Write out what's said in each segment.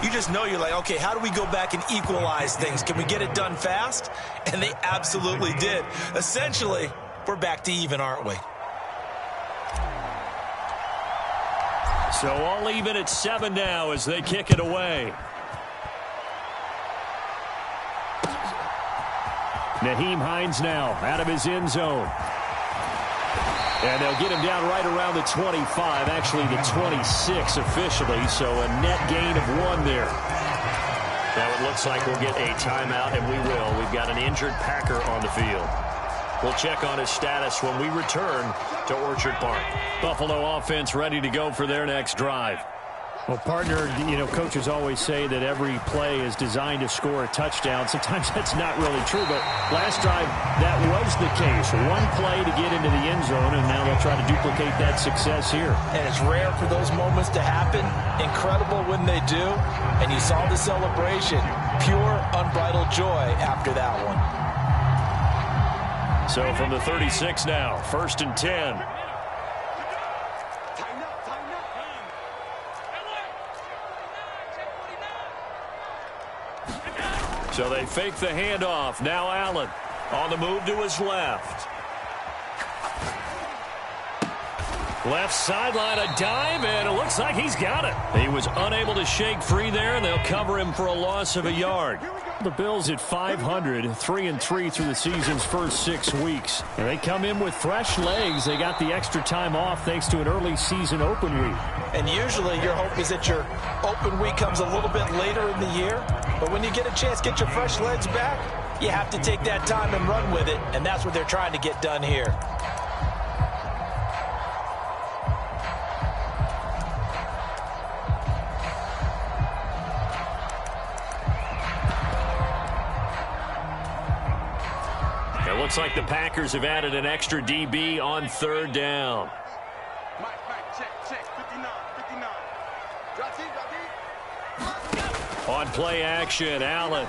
you just know you're like, okay, how do we go back and equalize things? Can we get it done fast? And they absolutely did. Essentially, we're back to even, aren't we? So all even at 7 now as they kick it away. Nyheim Hines now out of his end zone. And they'll get him down right around the 25, actually the 26 officially, so a net gain of 1 there. Now it looks like we'll get a timeout, and we will. We've got an injured Packer on the field. We'll check on his status when we return to Orchard Park. Buffalo offense ready to go for their next drive. Well, partner, coaches always say that every play is designed to score a touchdown. Sometimes that's not really true, but last drive, that was the case. One play to get into the end zone, and now they'll try to duplicate that success here. And it's rare for those moments to happen. Incredible when they do. And you saw the celebration. Pure, unbridled joy after that one. So from the 36 now, 1st and 10. So they fake the handoff. Now Allen on the move to his left. Left sideline, a dive, and it looks like he's got it. He was unable to shake free there, and they'll cover him for a loss of a yard. The Bills at 500, 3-3 through the season's first 6 weeks. And they come in with fresh legs. They got the extra time off thanks to an early season open week. And usually your hope is that your open week comes a little bit later in the year. But when you get a chance to get your fresh legs back, you have to take that time and run with it. And that's what they're trying to get done here. Looks like the Packers have added an extra DB on 3rd down. On play action, Allen.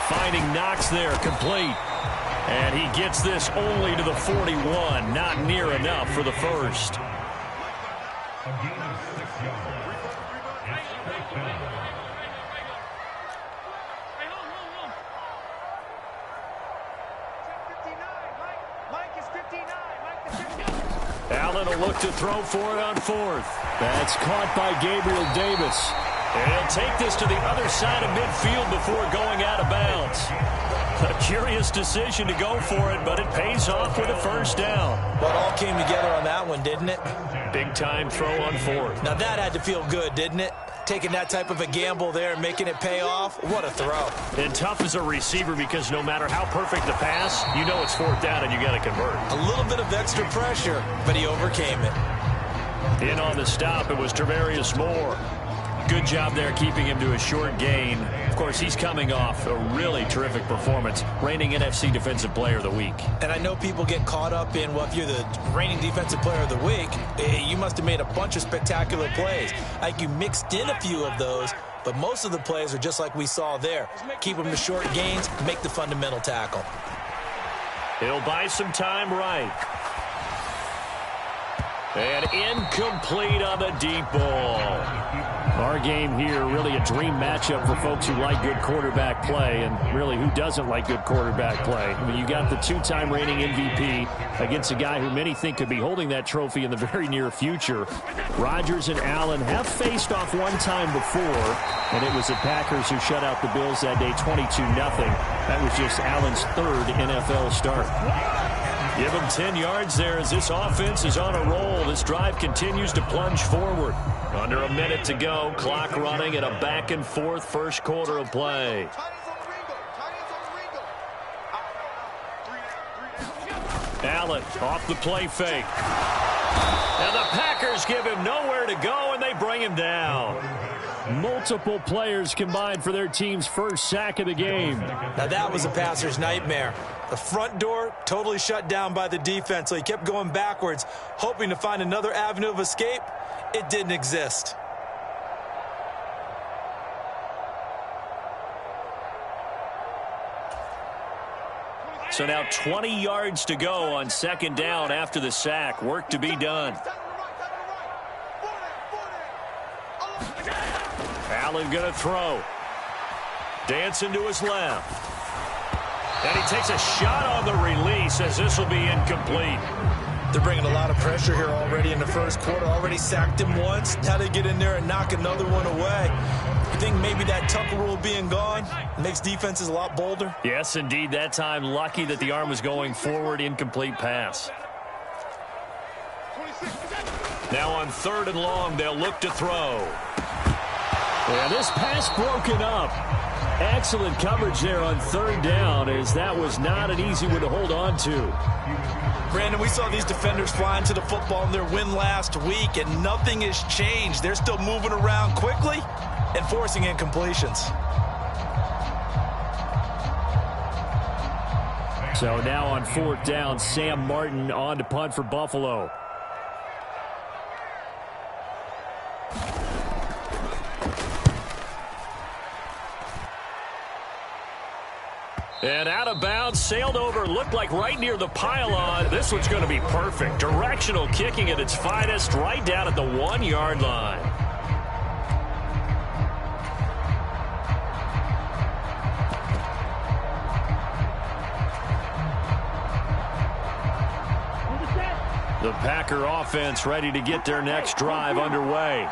Finding Knox there, complete. And he gets this only to the 41. Not near enough for the first. Allen will look to throw for it on 4th. That's caught by Gabriel Davis. And he'll take this to the other side of midfield before going out of bounds. A curious decision to go for it, but it pays off with a 1st down. Well, it all came together on that one, didn't it? Big time throw on 4th. Now that had to feel good, didn't it? Taking that type of a gamble there and making it pay off. What a throw. And tough as a receiver because no matter how perfect the pass, you know it's 4th down and you got to convert. A little bit of extra pressure, but he overcame it. In on the stop, it was Travarius Moore. Good job there keeping him to a short gain. Of course, he's coming off a really terrific performance, reigning NFC Defensive Player of the Week. And I know people get caught up in, well, if you're the reigning Defensive Player of the Week, you must have made a bunch of spectacular plays. Like you mixed in a few of those, but most of the plays are just like we saw there. Keep them to short gains, make the fundamental tackle. He'll buy some time right. And incomplete on the deep ball. Our game here, really a dream matchup for folks who like good quarterback play, and really who doesn't like good quarterback play. I mean, you got the 2-time reigning MVP against a guy who many think could be holding that trophy in the very near future. Rodgers and Allen have faced off one time before, and it was the Packers who shut out the Bills that day 22-0. That was just Allen's 3rd NFL start. Give him 10 yards there as this offense is on a roll. This drive continues to plunge forward. Under a minute to go. Clock running at a back-and-forth first quarter of play. Allen off the play fake. And the Packers give him nowhere to go, and they bring him down. Multiple players combined for their team's first sack of the game. Now that was a passer's nightmare. The front door totally shut down by the defense, so he kept going backwards, hoping to find another avenue of escape. It didn't exist. So now 20 yards to go on 2nd down after the sack. Work to be done. Allen going to throw. Dancing to his left. And he takes a shot on the release as this will be incomplete. They're bringing a lot of pressure here already in the first quarter. Already sacked him once. Now they get in there and knock another one away. I think maybe that Tucker rule being gone makes defenses a lot bolder. Yes, indeed. That time, lucky that the arm was going forward. Incomplete pass. Now on 3rd and long, they'll look to throw. Yeah, this pass broken up. Excellent coverage there on 3rd down, as that was not an easy one to hold on to. Brandon, we saw these defenders flying to the football in their win last week, and nothing has changed. They're still moving around quickly and forcing incompletions. So now on 4th down, Sam Martin on to punt for Buffalo. And out of bounds, sailed over, looked like right near the pylon. This one's going to be perfect. Directional kicking at its finest, right down at the 1-yard line. The Packer offense ready to get their next drive underway.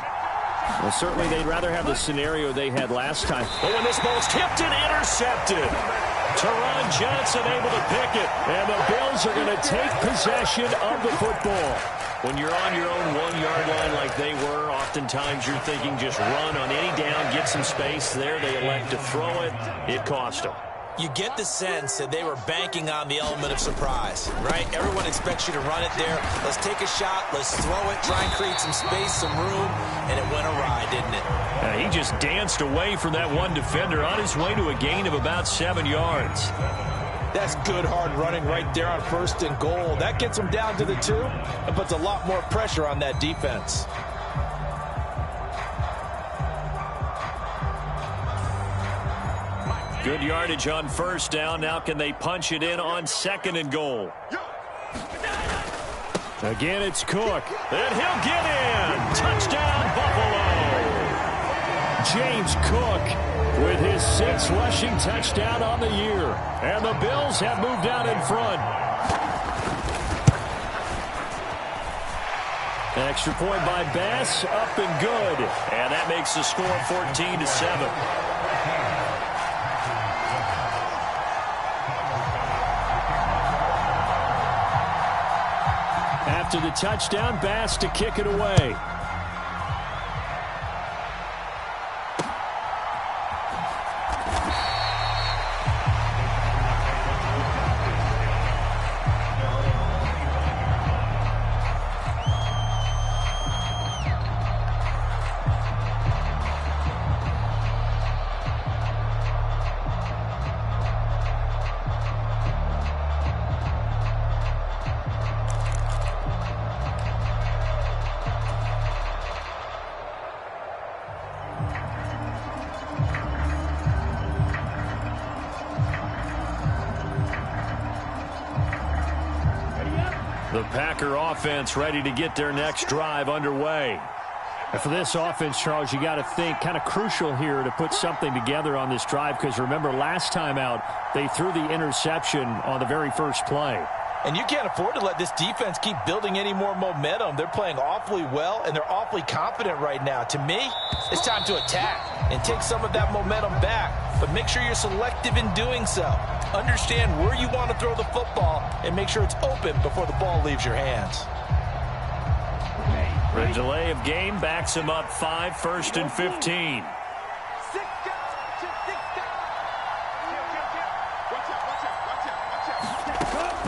Well, certainly they'd rather have the scenario they had last time. Oh, and this ball's tipped and intercepted. Teron Johnson able to pick it. And the Bills are going to take possession of the football. When you're on your own 1-yard line like they were, oftentimes you're thinking just run on any down, get some space there. They elect to throw it. It cost them. You get the sense that they were banking on the element of surprise, right? Everyone expects you to run it there. Let's take a shot. Let's throw it. Try and create some space, some room. And it went awry, didn't it? He just danced away from that one defender on his way to a gain of about 7 yards. That's good hard running right there on 1st and goal. That gets them down to the 2 and puts a lot more pressure on that defense. Good yardage on 1st down. Now can they punch it in on 2nd and goal? Again, it's Cook. And he'll get in. Touchdown, Buffalo. James Cook with his 6th rushing touchdown on the year. And the Bills have moved out in front. Extra point by Bass, up and good. And that makes the score 14-7. After the touchdown, Bass to kick it away. The Packer offense ready to get their next drive underway. And for this offense, Charles, you got to think kind of crucial here to put something together on this drive, because remember last time out they threw the interception on the very first play. And you can't afford to let this defense keep building any more momentum. They're playing awfully well, and they're awfully confident right now. To me, it's time to attack and take some of that momentum back, but make sure you're selective in doing so. Understand where you want to throw the football and make sure it's open before the ball leaves your hands. The delay of game backs him up 5, 1st and 15.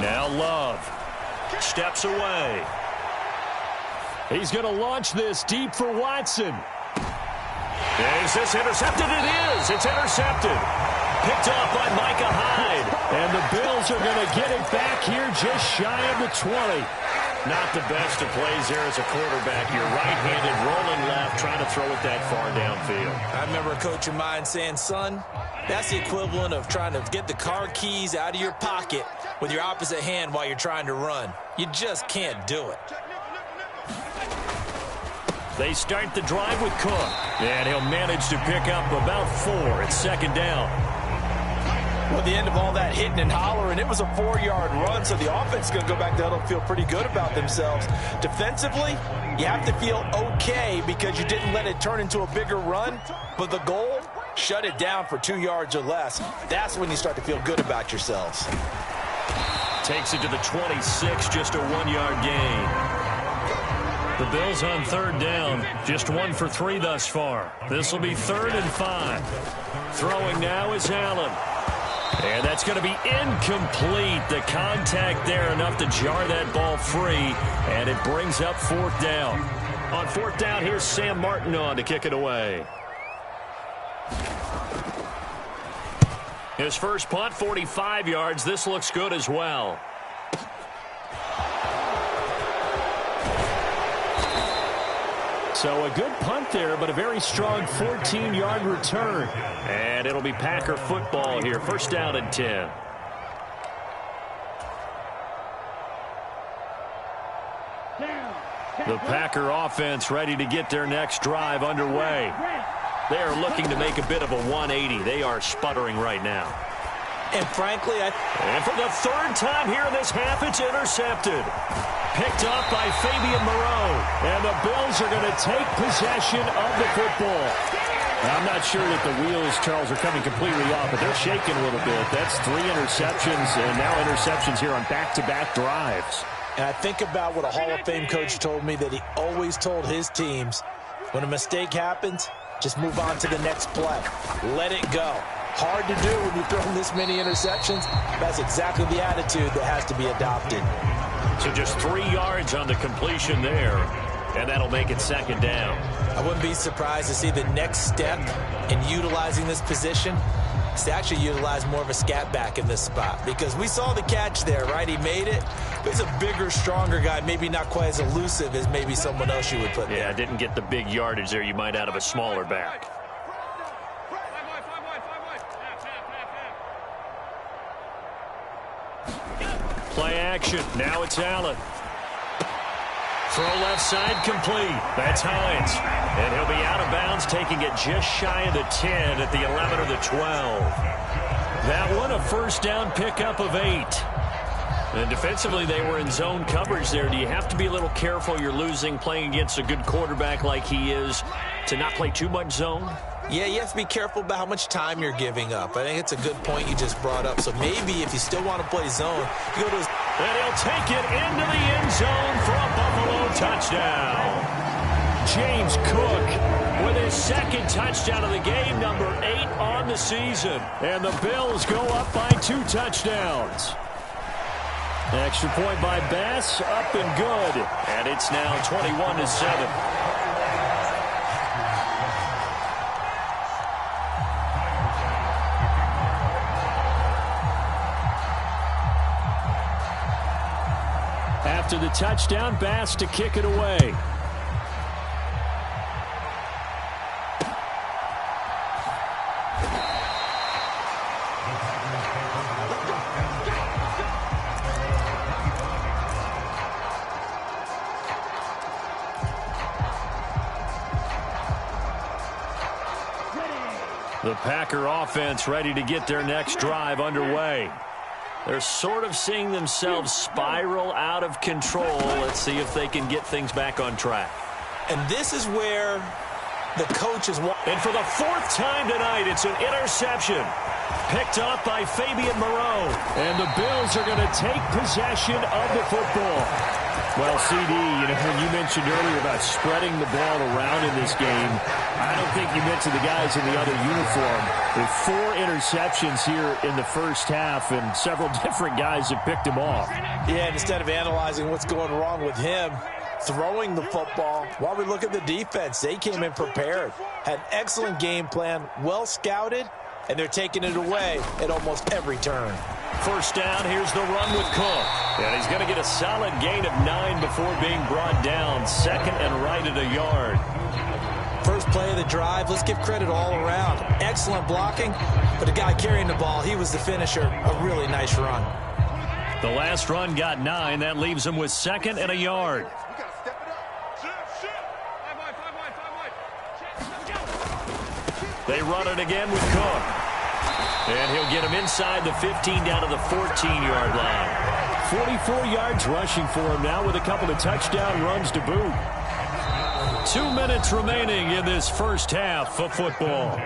Now Love steps away. He's going to launch this deep for Watson. Is this intercepted? It is. It's intercepted. Picked off by Micah Hyde. And the Bills are going to get it back here just shy of the 20. Not the best of plays there as a quarterback. You're right-handed, rolling left, trying to throw it that far downfield. I remember a coach of mine saying, son, that's the equivalent of trying to get the car keys out of your pocket with your opposite hand while you're trying to run. You just can't do it. They start the drive with Cook. And he'll manage to pick up about 4. It's second down. Well, at the end of all that hitting and hollering, it was a 4-yard run, so the offense is going to go back down and feel pretty good about themselves. Defensively, you have to feel okay because you didn't let it turn into a bigger run, but the goal, shut it down for 2 yards or less. That's when you start to feel good about yourselves. Takes it to the 26, just a 1-yard gain. The Bills on third down, just 1 for 3 thus far. This will be 3rd and 5. Throwing now is Allen. And that's going to be incomplete. The contact there enough to jar that ball free, and it brings up 4th down. On 4th down, here's Sam Martin on to kick it away. His first punt, 45 yards. This looks good as well. So a good punt there, but a very strong 14-yard return. And it'll be Packer football here. First down and 10. The Packer offense ready to get their next drive underway. They are looking to make a bit of a 180. They are sputtering right now. And frankly, and for the 3rd time here in this half, it's intercepted. Picked off by Fabian Moreau. And the Bills are going to take possession of the football. Now, I'm not sure that the wheels, Charles, are coming completely off, but they're shaking a little bit. That's 3 interceptions, and now interceptions here on back-to-back drives. And I think about what a Hall of Fame coach told me that he always told his teams, when a mistake happens, just move on to the next play. Let it go. Hard to do when you throw this many interceptions. That's exactly the attitude that has to be adopted. So just 3 yards on the completion there, and that'll make it second down. I wouldn't be surprised to see the next step in utilizing this position is to actually utilize more of a scat back in this spot, because we saw the catch there, right? He made it. But he's a bigger, stronger guy, maybe not quite as elusive as maybe someone else you would put there. Yeah, didn't get the big yardage there you might out of a smaller back. Play action. Now it's Allen. Throw left side complete. That's Hines. And he'll be out of bounds, taking it just shy of the 10 at the 11 or the 12. That one, a first down pickup of 8. And defensively, they were in zone coverage there. Do you have to be a little careful? You're losing, playing against a good quarterback like he is, to not play too much zone? Yeah, you have to be careful about how much time you're giving up. I think it's a good point you just brought up. So maybe if you still want to play zone, you go to his... And he'll take it into the end zone for a Buffalo touchdown. James Cook with his 2nd touchdown of the game, number 8 on the season. And the Bills go up by 2 touchdowns. Extra point by Bass, up and good. And it's now 21-7. After the touchdown, Bass to kick it away. The Packer offense ready to get their next drive underway. They're sort of seeing themselves spiral out of control. Let's see if they can get things back on track. And this is where the coach is... And for the 4th time tonight, it's an interception. Picked up by Fabian Moreau. And the Bills are going to take possession of the football. Well, CD, when you mentioned earlier about spreading the ball around in this game, I don't think you mentioned the guys in the other uniform. With 4 interceptions here in the first half, and several different guys have picked him off. Yeah, and instead of analyzing what's going wrong with him, throwing the football, while we look at the defense, they came in prepared, had an excellent game plan, well scouted, and they're taking it away at almost every turn. First down, here's the run with Cook. And he's going to get a solid gain of 9 before being brought down. 2nd and right at a yard. First play of the drive, let's give credit all around. Excellent blocking, but the guy carrying the ball, he was the finisher. A really nice run. The last run got 9. That leaves him with 2nd and a yard. They run it again with Cook. And he'll get him inside the 15 down to the 14-yard line. 44 yards rushing for him now with a couple of touchdown runs to boot. 2 minutes remaining in this first half of football.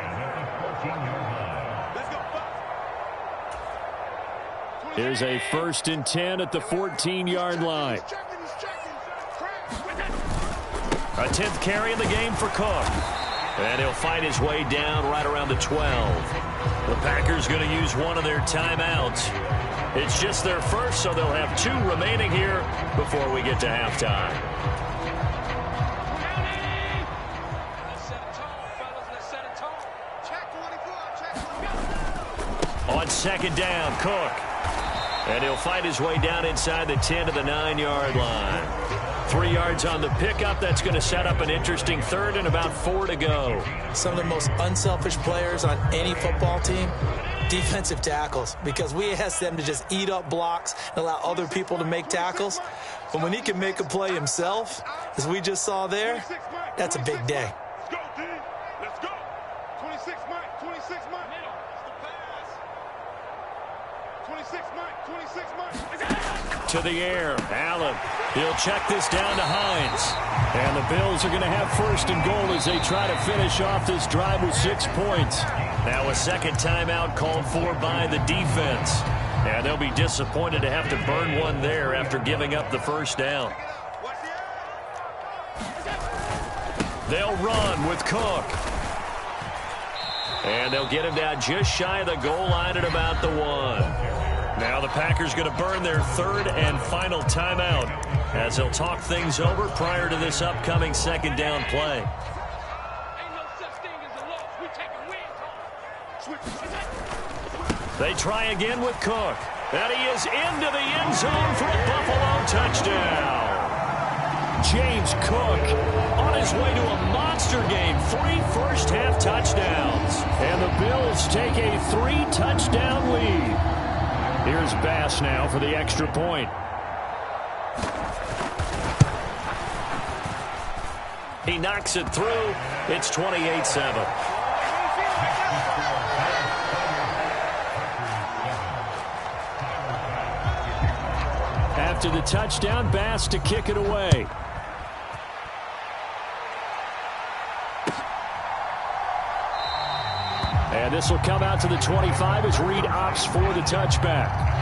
Here's a 1st and 10 at the 14-yard line. A 10th carry in the game for Cook. And he'll fight his way down right around the 12. The Packers going to use one of their timeouts. It's just their first, so they'll have 2 remaining here before we get to halftime. On 2nd down, Cook. And he'll fight his way down inside the 10 to the 9-yard line. 3 yards on the pickup. That's going to set up an interesting 3rd and about 4 to go. Some of the most unselfish players on any football team, defensive tackles, because we ask them to just eat up blocks and allow other people to make tackles. But when he can make a play himself, as we just saw there, that's a big day. Let's go, D. Let's go. 26 Mike. 26 Mike. 26 Mike. 26 Mike. To the air. Allen. He'll check this down to Hines. And the Bills are going to have 1st and goal as they try to finish off this drive with 6 points. Now a second timeout called for by the defense. And they'll be disappointed to have to burn one there after giving up the 1st down. They'll run with Cook. And they'll get him down just shy of the goal line at about the 1. Now the Packers going to burn their 3rd and final timeout as they'll talk things over prior to this upcoming 2nd down play. They try again with Cook. And he is into the end zone for a Buffalo touchdown. James Cook on his way to a monster game. 3 first-half touchdowns. And the Bills take a 3-touchdown lead. Here's Bass now for the extra point. He knocks it through. It's 28-7. After the touchdown, Bass to kick it away. And this will come out to the 25 as Reed opts for the touchback.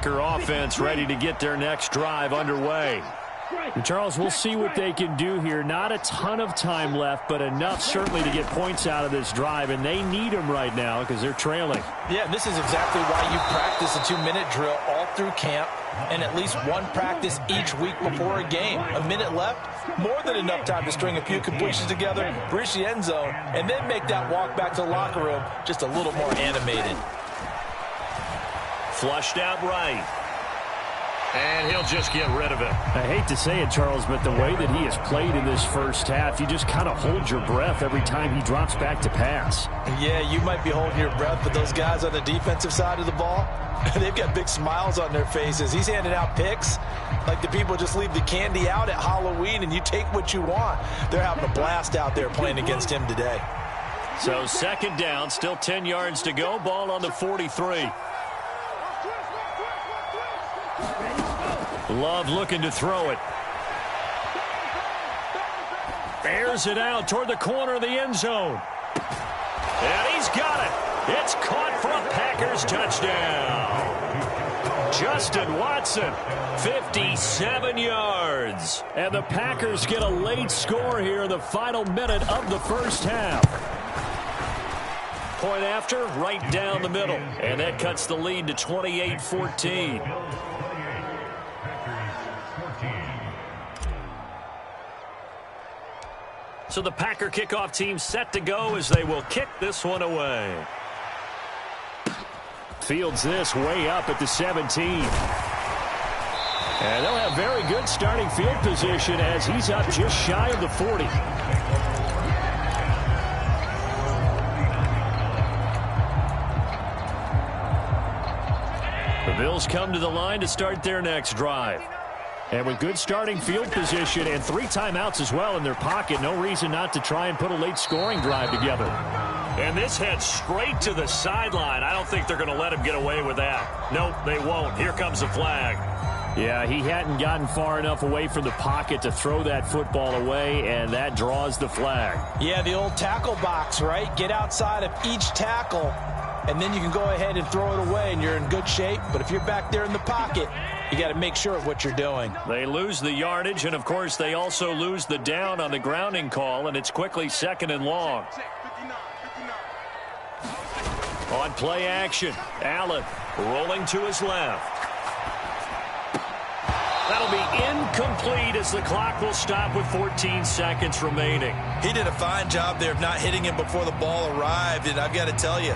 Offense ready to get their next drive underway. And Charles, we'll see what they can do here. Not a ton of time left, but enough certainly to get points out of this drive, and they need them right now because they're trailing. Yeah, this is exactly why you practice a 2-minute drill all through camp and at least one practice each week before a game. A minute left, more than enough time to string a few completions together, reach the end zone, and then make that walk back to the locker room just a little more animated. Flushed out right. And he'll just get rid of it. I hate to say it, Charles, but the way that he has played in this first half, you just kind of hold your breath every time he drops back to pass. Yeah, you might be holding your breath, but those guys on the defensive side of the ball, they've got big smiles on their faces. He's handing out picks like the people just leave the candy out at Halloween and you take what you want. They're having a blast out there playing against him today. So 2nd down, still 10 yards to go. Ball on the 43. Love looking to throw it. Airs it out toward the corner of the end zone. And he's got it. It's caught for a Packers touchdown. Justin Watson, 57 yards. And the Packers get a late score here in the final minute of the first half. Point after, right down the middle. And that cuts the lead to 28-14. So the Packer kickoff team set to go as they will kick this one away. Fields this way up at the 17. And they'll have very good starting field position as he's up just shy of the 40. The Bills come to the line to start their next drive. And with good starting field position and 3 timeouts as well in their pocket, no reason not to try and put a late scoring drive together. And this heads straight to the sideline. I don't think they're going to let him get away with that. Nope, they won't. Here comes the flag. Yeah, he hadn't gotten far enough away from the pocket to throw that football away, and that draws the flag. Yeah, the old tackle box, right? Get outside of each tackle, and then you can go ahead and throw it away, and you're in good shape. But if you're back there in the pocket, you got to make sure of what you're doing. They lose the yardage, and, of course, they also lose the down on the grounding call, and it's quickly 2nd and long. On play action, Allen rolling to his left. That'll be incomplete as the clock will stop with 14 seconds remaining. He did a fine job there of not hitting him before the ball arrived, and I've got to tell you,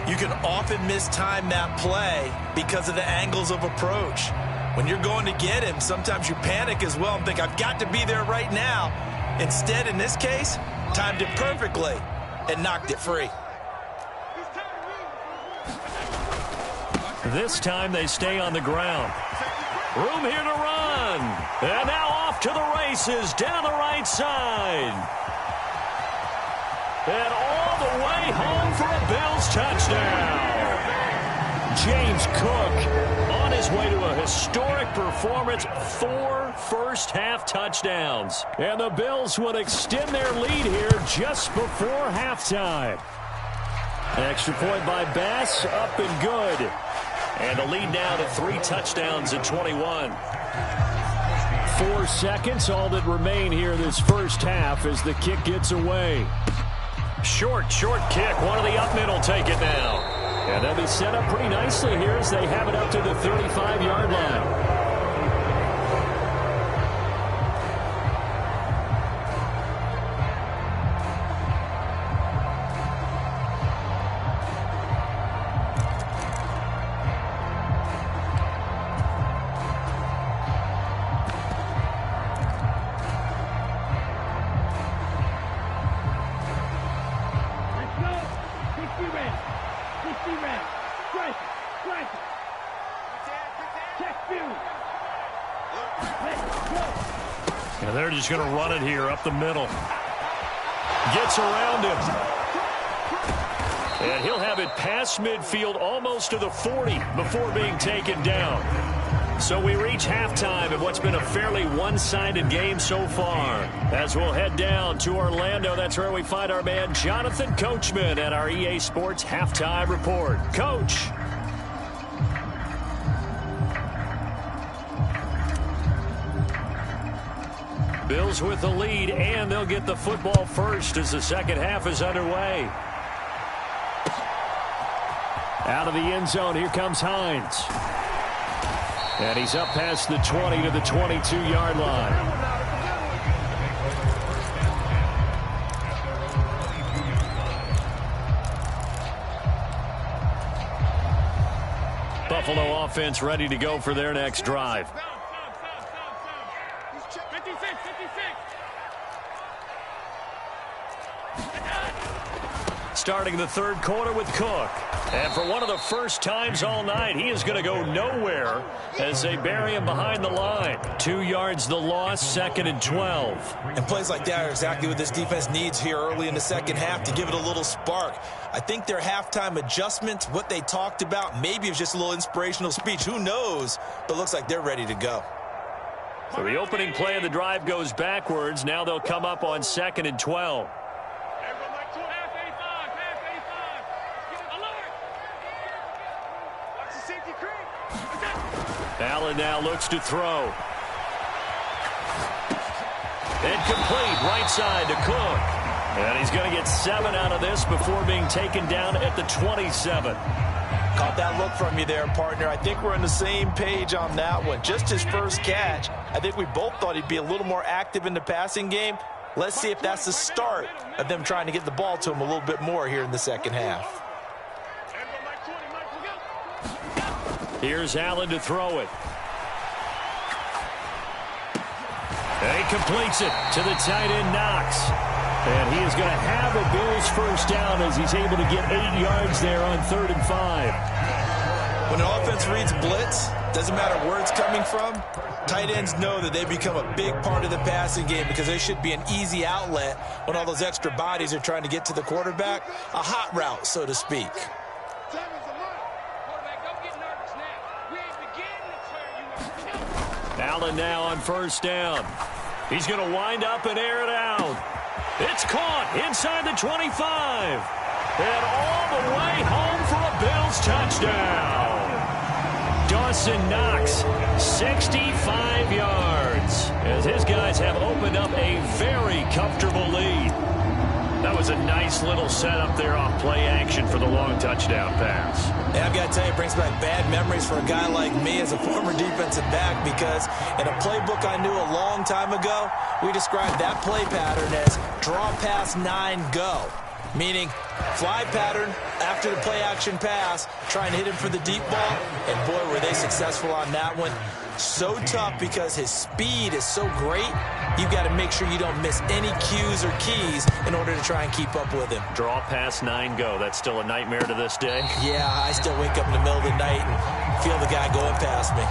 you can often mistime that play because of the angles of approach. When you're going to get him, sometimes you panic as well and think, I've got to be there right now. Instead, in this case, timed it perfectly and knocked it free. This time they stay on the ground. Room here to run. And now off to the races down the right side. And all the way home for a Bills touchdown. James Cook on his way to a historic performance. 4 first-half touchdowns. And the Bills would extend their lead here just before halftime. Extra point by Bass, up and good. And the lead now to 3 touchdowns at 21. 4 seconds, all that remain here this first half as the kick gets away. Short kick. One of the up men will take it now. And they'll be set up pretty nicely here as they have it up to the 35-yard line. And they're just going to run it here up the middle. Gets around him. And he'll have it past midfield almost to the 40 before being taken down. So we reach halftime in what's been a fairly one-sided game so far. As we'll head down to Orlando, that's where we find our man Jonathan Coachman at our EA Sports Halftime Report. Coach. Bills with the lead, and they'll get the football first as the second half is underway. Out of the end zone, here comes Hines. And he's up past the 20 to the 22-yard line. Buffalo offense ready to go for their next drive. Starting the third quarter with Cook. And for one of the first times all night, he is going to go nowhere as they bury him behind the line. 2 yards the loss, 2nd and 12. And plays like that are exactly what this defense needs here early in the second half to give it a little spark. I think their halftime adjustments, what they talked about, maybe it was just a little inspirational speech. Who knows? But it looks like they're ready to go. So the opening play of the drive goes backwards. Now they'll come up on 2nd and 12. Allen now looks to throw. And complete right side to Cook. And he's going to get 7 out of this before being taken down at the 27. Caught that look from you there, partner. I think we're on the same page on that one. Just his first catch. I think we both thought he'd be a little more active in the passing game. Let's see if that's the start of them trying to get the ball to him a little bit more here in the second half. Here's Allen to throw it. And he completes it to the tight end, Knox. And he is going to have a Bills first down as he's able to get 8 yards there on 3rd and 5. When an offense reads blitz, doesn't matter where it's coming from, tight ends know that they become a big part of the passing game because they should be an easy outlet when all those extra bodies are trying to get to the quarterback. A hot route, so to speak. Allen now on first down. He's going to wind up and air it out. It's caught inside the 25. And all the way home for a Bills touchdown. Dawson Knox, 65 yards, as his guys have opened up a very comfortable lead. That was a nice little setup there off play action for the long touchdown pass. And I've got to tell you, it brings back bad memories for a guy like me as a former defensive back, because in a playbook I knew a long time ago, we described that play pattern as draw pass 9 go. Meaning fly pattern after the play action pass, trying to hit him for the deep ball. And boy, were they successful on that one. So tough because his speed is so great. You've got to make sure you don't miss any cues or keys in order to try and keep up with him. Draw pass 9 go. That's still a nightmare to this day. Yeah, I still wake up in the middle of the night and feel the guy going past me.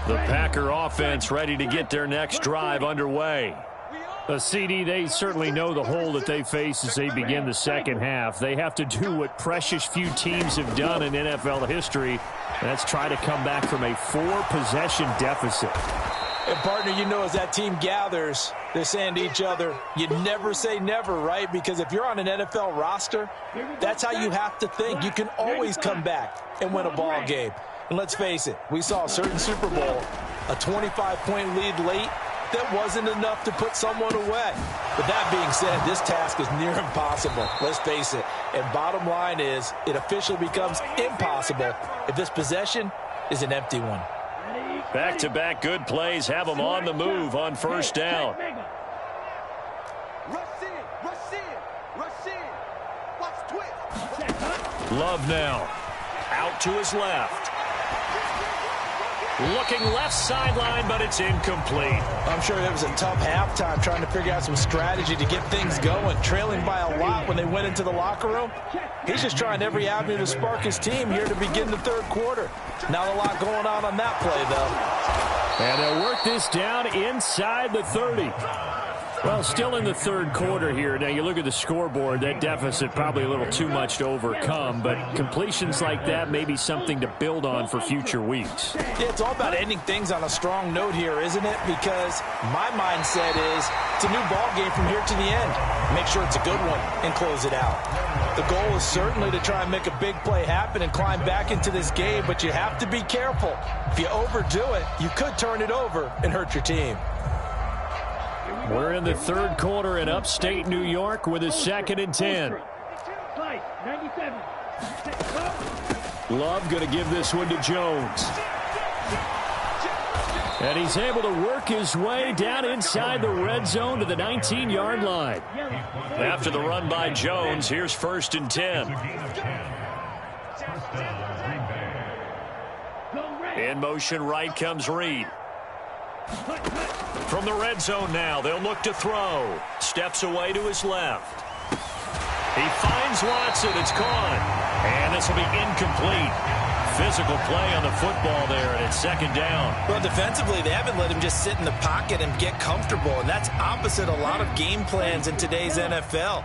The Packer offense ready to get their next drive underway. A CD, they certainly know the hole that they face as they begin the second half. They have to do what precious few teams have done in NFL history. That's try to come back from a 4-possession deficit. And partner, you know, as that team gathers, they're saying to each other, you never say never, right? Because if you're on an NFL roster, that's how you have to think. You can always come back and win a ball game. And let's face it, we saw a certain Super Bowl, a 25-point lead late, that wasn't enough to put someone away. But that being said, this task is near impossible. Let's face it. And bottom line is, it officially becomes impossible if this possession is an empty one. Back-to-back good plays have them on the move on first down. Love now. Out to his left. Looking left sideline, but it's incomplete. I'm sure it was a tough halftime trying to figure out some strategy to get things going, trailing by a lot when they went into the locker room. He's just trying every avenue to spark his team here to begin the third quarter. Not a lot going on that play, though. And they'll work this down inside the 30. Well, still in the third quarter here. Now, you look at the scoreboard, that deficit probably a little too much to overcome, but completions like that may be something to build on for future weeks. Yeah, it's all about ending things on a strong note here, isn't it? Because my mindset is it's a new ball game from here to the end. Make sure it's a good one and close it out. The goal is certainly to try and make a big play happen and climb back into this game, but you have to be careful. If you overdo it, you could turn it over and hurt your team. We're in the third quarter in upstate New York with a 2nd and 10. Love going to give this one to Jones. And he's able to work his way down inside the red zone to the 19-yard line. After the run by Jones, here's 1st and 10. In motion right comes Reed. From the red zone now, they'll look to throw. Steps away to his left. He finds Watson. It's caught. And this will be incomplete. Physical play on the football there, and it's 2nd down. Well, defensively, they haven't let him just sit in the pocket and get comfortable, and that's opposite a lot of game plans in today's NFL.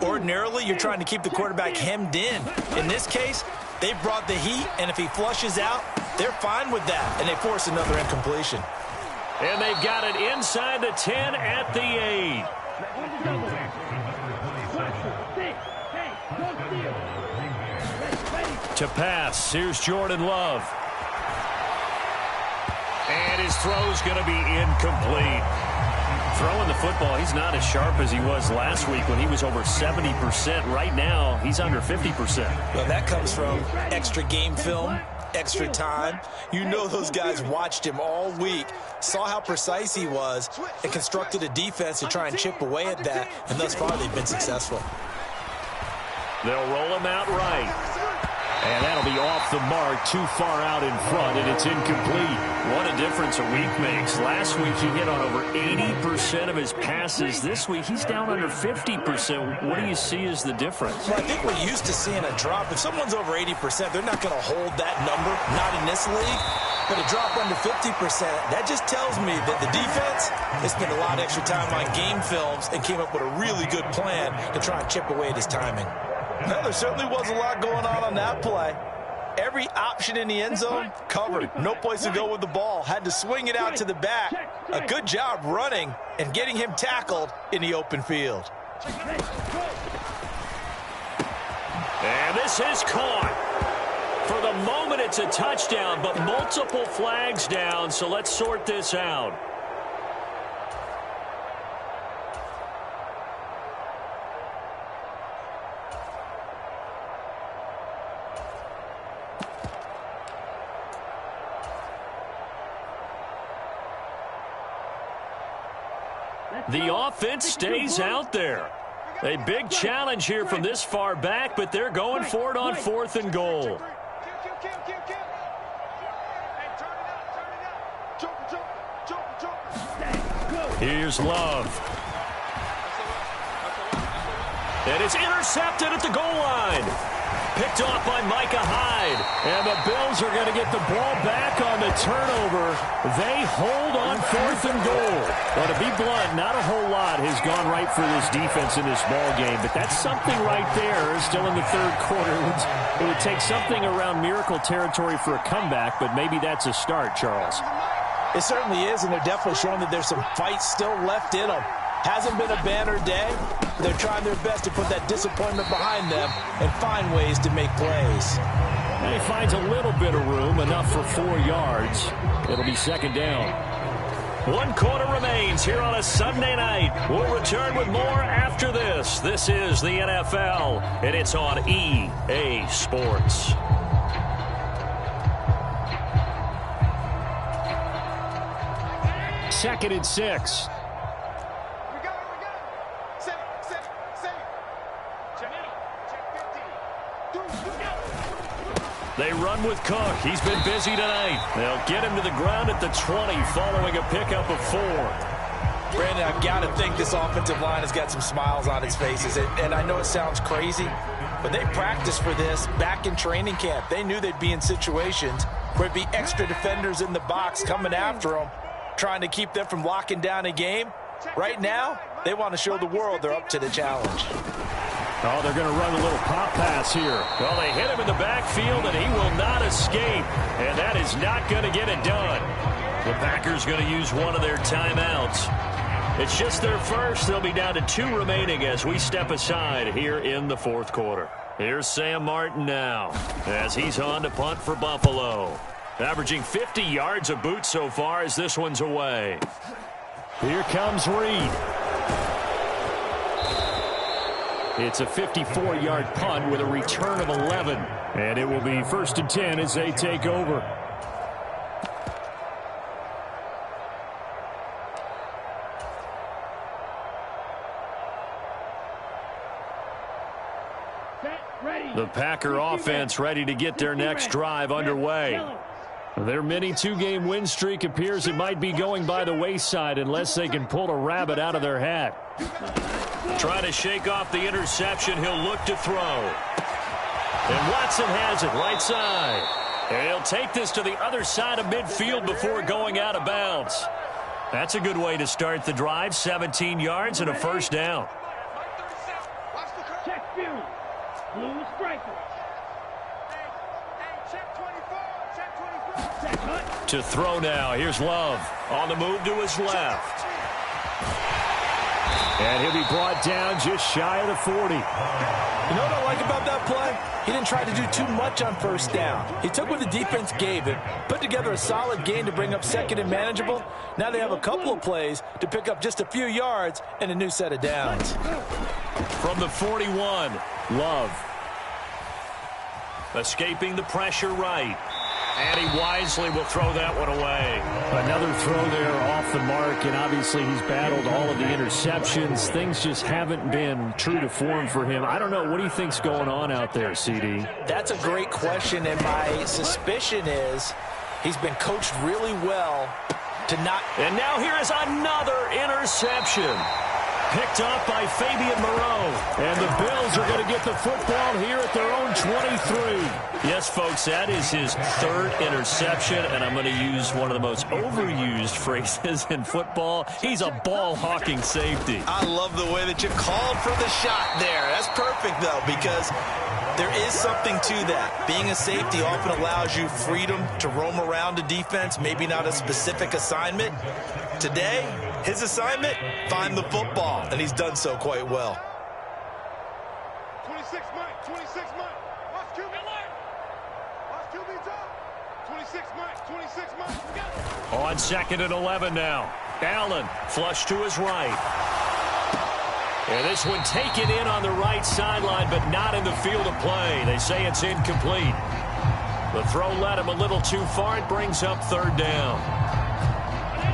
Ordinarily, you're trying to keep the quarterback hemmed in. In this case, they brought the heat, and if he flushes out, they're fine with that, and they force another incompletion. And they've got it inside the 10 at the 8. To pass, here's Jordan Love. And his throw's going to be incomplete. Throwing the football, he's not as sharp as he was last week when he was over 70%. Right now, he's under 50%. Well, that comes from extra game film, extra time. You know those guys watched him all week, saw how precise he was, and constructed a defense to try and chip away at that, and thus far they've been successful. They'll roll him out right. And that'll be off the mark, too far out in front, and it's incomplete. What a difference a week makes. Last week he hit on over 80% of his passes. This week he's down under 50%. What do you see as the difference? Well, I think we're used to seeing a drop. If someone's over 80%, they're not going to hold that number, not in this league. But a drop under 50%, that just tells me that the defense has spent a lot of extra time on game films and came up with a really good plan to try and chip away at his timing. Well, there certainly was a lot going on that play. Every option in the end zone covered. No place to go with the ball. Had to swing it out to the back. A good job running and getting him tackled in the open field. And this is caught. For the moment, it's a touchdown, but multiple flags down, so let's sort this out. The offense stays out there. A big challenge here from this far back, but they're going for it on 4th and goal. Here's Love. And it's intercepted at the goal line. Picked off by Micah Hyde. And the Bills are going to get the ball back on the turnover. They hold on 4th and goal. Well, to be blunt, not a whole lot has gone right for this defense in this ball game, but that's something right there. Still in the 3rd quarter. It would take something around miracle territory for a comeback, but maybe that's a start, Charles. It certainly is, and they're definitely showing that there's some fight still left in them. Hasn't been a banner day. They're trying their best to put that disappointment behind them and find ways to make plays. And he finds a little bit of room, enough for 4 yards. It'll be 2nd down. 1 quarter remains here on a Sunday night. We'll return with more after this. This is the NFL, and it's on EA Sports. Second and 6. They run with Cook. He's been busy tonight. They'll get him to the ground at the 20 following a pickup of 4. Brandon, I've got to think this offensive line has got some smiles on its faces. And I know it sounds crazy, but they practiced for this back in training camp. They knew they'd be in situations where there'd be extra defenders in the box coming after them, trying to keep them from locking down a game. Right now, they want to show the world they're up to the challenge. Oh, they're going to run a little pop pass here. Well, they hit him in the backfield, and he will not escape. And that is not going to get it done. The Packers going to use one of their timeouts. It's just their first. They'll be down to 2 remaining as we step aside here in the 4th quarter. Here's Sam Martin now as he's on to punt for Buffalo. Averaging 50 yards a boot so far as this one's away. Here comes Reed. It's a 54-yard punt with a return of 11. And it will be 1st and 10 as they take over. The Packer offense ready to get their next drive underway. Their mini 2-game win streak appears it might be going by the wayside unless they can pull a rabbit out of their hat. Trying to shake off the interception. He'll look to throw. And Watson has it right side. And he'll take this to the other side of midfield before going out of bounds. That's a good way to start the drive. 17 yards and a 1st down. Check view. Blue striker. To throw now. Here's Love on the move to his left. And he'll be brought down just shy of the 40. You know what I like about that play? He didn't try to do too much on 1st down. He took what the defense gave him, put together a solid gain to bring up 2nd and manageable. Now they have a couple of plays to pick up just a few yards and a new set of downs. From the 41, Love. escaping the pressure right. And he wisely will throw that one away. Another throw there off the mark, and obviously he's battled all of the interceptions. Things just haven't been true to form for him. I don't know. What do you think's going on out there, CD? That's a great question, and my suspicion is he's been coached really well to not. And now here is another interception. Picked off by Fabian Moreau. And the Bills are going to get the football here at their own 23. Yes, folks, that is his third interception, and I'm going to use one of the most overused phrases in football. He's a ball-hawking safety. I love the way that you called for the shot there. That's perfect, though, because there is something to that. Being a safety often allows you freedom to roam around a defense, maybe not a specific assignment. Today, his assignment, find the football, and he's done so quite well. 26 Mike, 26 Mike. Watch QB line. Watch QB top. 26 Mike, 26 Mike. On 2nd and 11 now. Allen flush to his right. And this one taken in on the right sideline, but not in the field of play. They say it's incomplete. The throw led him a little too far. It brings up 3rd down.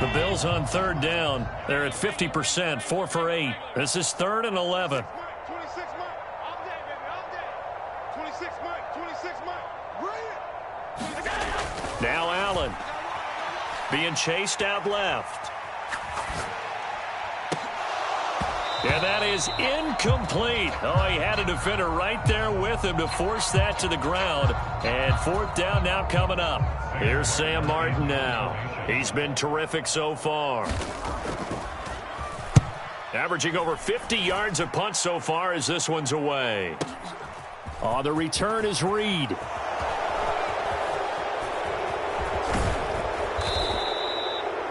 The Bills on 3rd down. They're at 50%, 4 for 8. This is 3rd and 11. 26 Mike. All day, baby, all day. 26 Mike, 26 Mike. Bring it. Now Allen being chased out left. And that is incomplete. Oh, he had a defender right there with him to force that to the ground. And 4th down now coming up. Here's Sam Martin now. He's been terrific so far. Averaging over 50 yards a punt so far as this one's away. Oh, the return is Reed.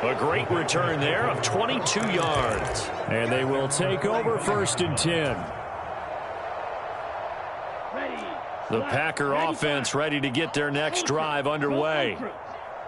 A great return there of 22 yards. And they will take over 1st and 10. The Packer offense ready to get their next drive underway.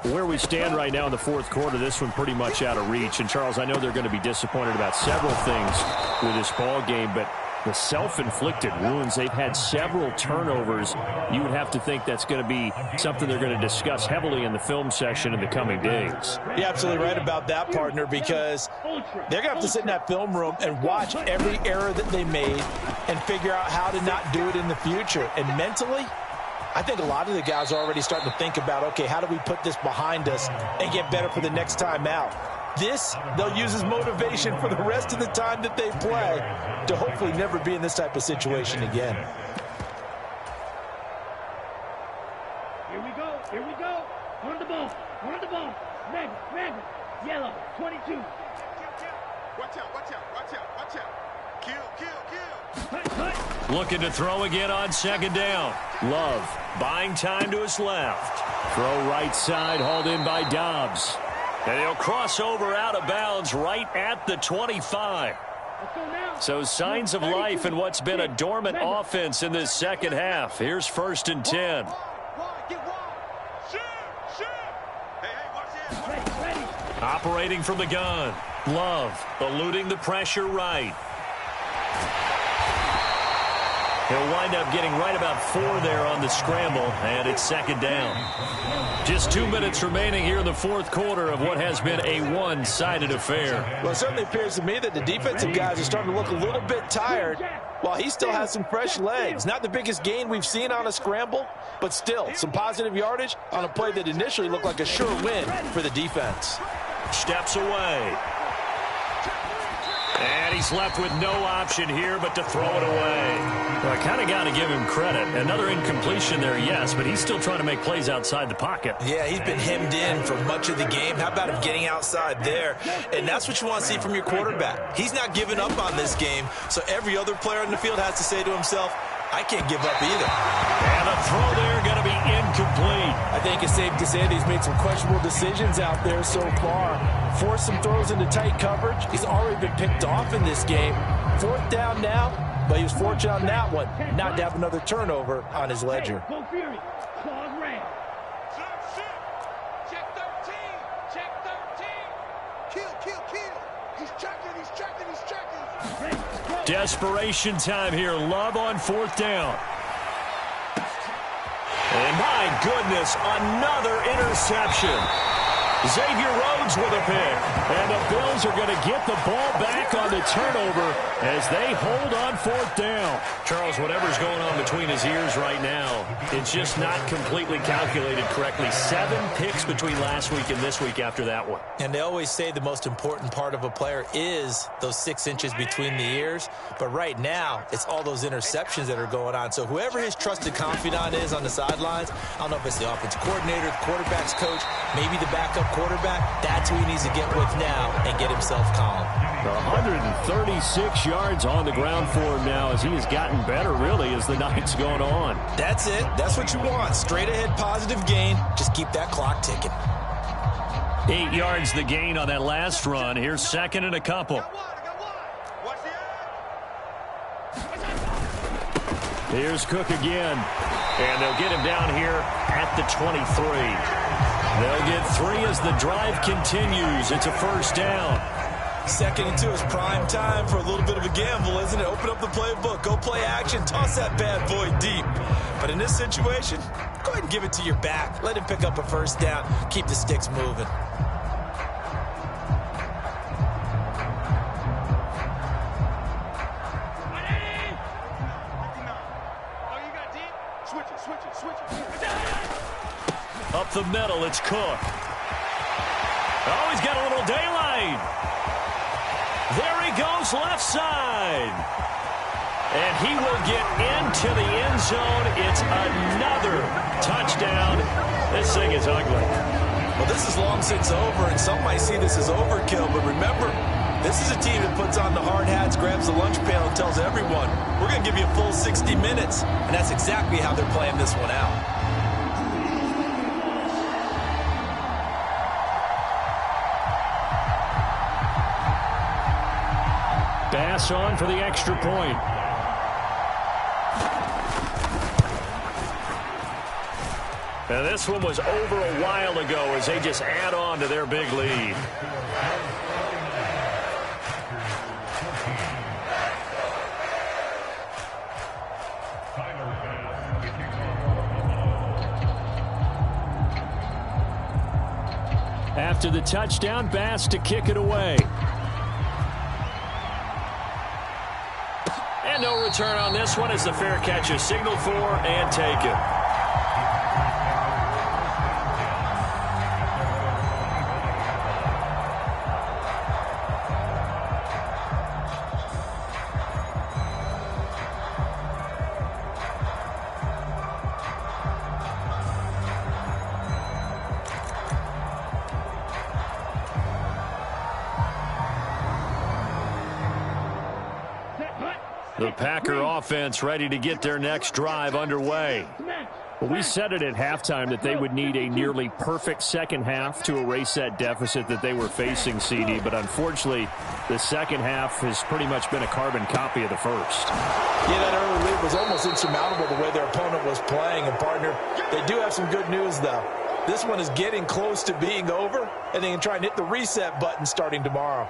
Where we stand right now in the 4th quarter, this one pretty much out of reach. And, Charles, I know they're going to be disappointed about several things with this ball game, but the self-inflicted wounds, they've had several turnovers. You would have to think that's going to be something they're going to discuss heavily in the film session in the coming days. You're absolutely right about that, partner, because they're going to have to sit in that film room and watch every error that they made and figure out how to not do it in the future. And mentally, I think a lot of the guys are already starting to think about, okay, how do we put this behind us and get better for the next time out? This, they'll use as motivation for the rest of the time that they play to hopefully never be in this type of situation again. Here we go. Here we go. On the ball. On the ball. Magnet. Yellow. 22. Watch out, watch out, watch out, watch out. Kill. Cut. Looking to throw again on 2nd down. Love buying time to his left. Throw right side, hauled in by Dobbs. And he'll cross over out of bounds right at the 25. So signs of life in what's been a dormant offense in this 2nd half. Here's 1st and 10. Operating from the gun. Love eluding the pressure right. He'll wind up getting right about 4 there on the scramble, and it's 2nd down. Just 2 minutes remaining here in the 4th quarter of what has been a one-sided affair. Well, it certainly appears to me that the defensive guys are starting to look a little bit tired while he still has some fresh legs. Not the biggest gain we've seen on a scramble, but still some positive yardage on a play that initially looked like a sure win for the defense. Steps away. And he's left with no option here but to throw it away. Well, I kind of got to give him credit. Another incompletion there, yes, but he's still trying to make plays outside the pocket. Yeah, he's been hemmed in for much of the game. How about him getting outside there? And that's what you want to see from your quarterback. He's not giving up on this game, so every other player in the field has to say to himself, I can't give up either. And the throw there going to be incomplete. I think it's safe to say that he's made some questionable decisions out there so far. Forced some throws into tight coverage. He's already been picked off in this game. 4th down now, but he was fortunate on that one not to have another turnover on his ledger. Go Fury. Claws ran. Check 13. Check 13. Kill. He's checking. Desperation time here. Love on 4th down. And my goodness, another interception. Xavier Rhodes with a pick. And the Bills are going to get the ball back on the turnover as they hold on 4th down. Charles, whatever's going on between his ears right now, it's just not completely calculated correctly. 7 picks between last week and this week after that one. And they always say the most important part of a player is those 6 inches between the ears. But right now, it's all those interceptions that are going on. So whoever his trusted confidant is on the sidelines, I don't know if it's the offensive coordinator, the quarterback's coach, maybe the backup quarterback, that's who he needs to get with now and get himself calm. 136 yards on the ground for him now as he has gotten better, really, as the night's gone on. That's it. That's what you want. Straight ahead positive gain. Just keep that clock ticking. 8 yards the gain on that last run. Here's 2nd and a couple. Here's Cook again. And they'll get him down here at the 23. They'll get 3 as the drive continues. It's a 1st down. 2nd and 2 is prime time for a little bit of a gamble, isn't it? Open up the playbook. Go play action. Toss that bad boy deep. But in this situation, go ahead and give it to your back. Let him pick up a 1st down. Keep the sticks moving. Up the middle, it's Cook. Oh, he's got a little daylight. There he goes, left side. And he will get into the end zone. It's another touchdown. This thing is ugly. Well, this is long since over, and some might see this as overkill. But remember, this is a team that puts on the hard hats, grabs the lunch pail, and tells everyone, we're going to give you a full 60 minutes. And that's exactly how they're playing this one out. Pass on for the extra point. And this one was over a while ago as they just add on to their big lead. After the touchdown, Bass to kick it away. And no return on this one as the fair catch is signaled for and taken. The Packer offense ready to get their next drive underway. Well, we said it at halftime that they would need a nearly perfect second half to erase that deficit that they were facing, CD. But unfortunately, the second half has pretty much been a carbon copy of the first. Yeah, that early lead was almost insurmountable the way their opponent was playing. And, partner, they do have some good news, though. This one is getting close to being over, and they can try and hit the reset button starting tomorrow.